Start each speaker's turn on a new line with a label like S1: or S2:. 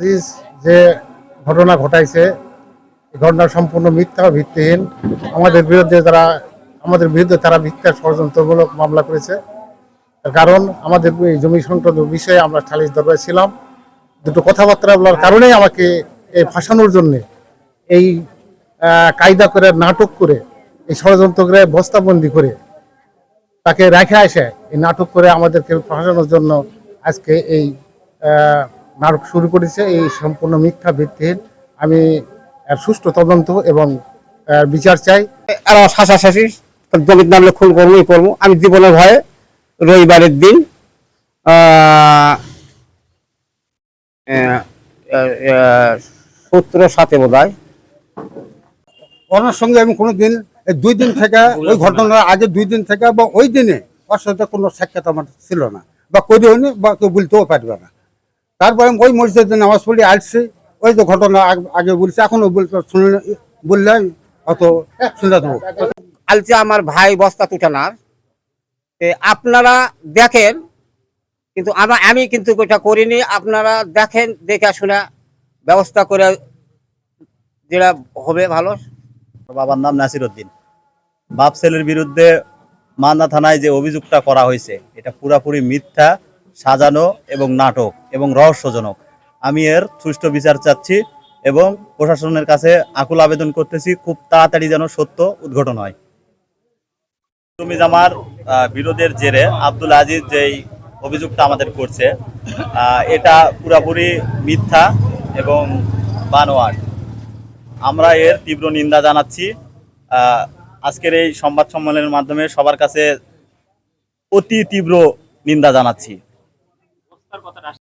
S1: আজিজ যে ঘটনা ঘটাইছে এই ঘটনা সম্পূর্ণ মিথ্যা ও ভিত্তিহীন। আমাদের বিরুদ্ধে তারা মিথ্যা ষড়যন্ত্রমূলক মামলা করেছে। তার কারণ আমাদের এই জমি সংক্রান্ত বিষয়ে আমরা সালিস দরবারে ছিলাম, দুটো কথাবার্তা বলার কারণেই আমাকে এই ফাঁসানোর জন্য এই কায়দা করে নাটক করে এই ষড়যন্ত্র করে বস্তাবন্দি করে তাকে রেখে আসে এই নাটক করে আমাদেরকে ফাঁসানোর জন্য আজকে এই নাটক শুরু করেছে। এই সম্পূর্ণ মিথ্যা ভিত্তিহীন। আমি এর সুষ্ঠু তদন্ত এবং বিচার চাই।
S2: আর শাসাশাসি জমির নামলে খুন করবো আমি জীবনের ভয়ে রবিবারের দিন 17-7 বোধ হয়
S3: ওনার সঙ্গে আমি কোনোদিন 2 দিন থেকে ওই ঘটনার আগে 2 দিন থেকে বা ওই দিনে ওর সাথে কোনো সাক্ষাৎ আমার ছিল না বা করিও নি বা কেউ বলতেও পারবে না। তারপরে আমি ওই মসজিদে নামাজ পড়ে আসছি, ওই যে ঘটনা আগে বলছি এখনো বললে অত শুনে দেবো।
S2: আলছে আমার ভাই বস্তা তুটানার আপনারা দেখেন, কিন্তু আমি কিন্তু ওইটা করিনি। আপনারা দেখেন, দেখে শুনে ব্যবস্থা করে যেটা হবে ভালো।
S4: বাবার নাম নাসির উদ্দিন। বাপ ছেলের বিরুদ্ধে মালদা থানায় যে অভিযোগটা করা হয়েছে এটা পুরাপুরি মিথ্যা, সাজানো এবং নাটক এবং রহস্যজনক। আমি এর সুষ্ঠু বিচার চাচ্ছি এবং প্রশাসনের কাছে আকুল আবেদন করতেছি খুব তাড়াতাড়ি যেন সত্য উদ্ঘাটন হয়। জমি জামার বিরোধের জেরে আব্দুল আজিজ যেই অভিযোগটা আমাদের করছে এটা পুরাপুরি মিথ্যা এবং বানোয়াট। আমরা এর তীব্র নিন্দা জানাচ্ছি। আজকের এই সংবাদ সম্মেলনের মাধ্যমে সবার কাছে অতি তীব্র নিন্দা জানাচ্ছি।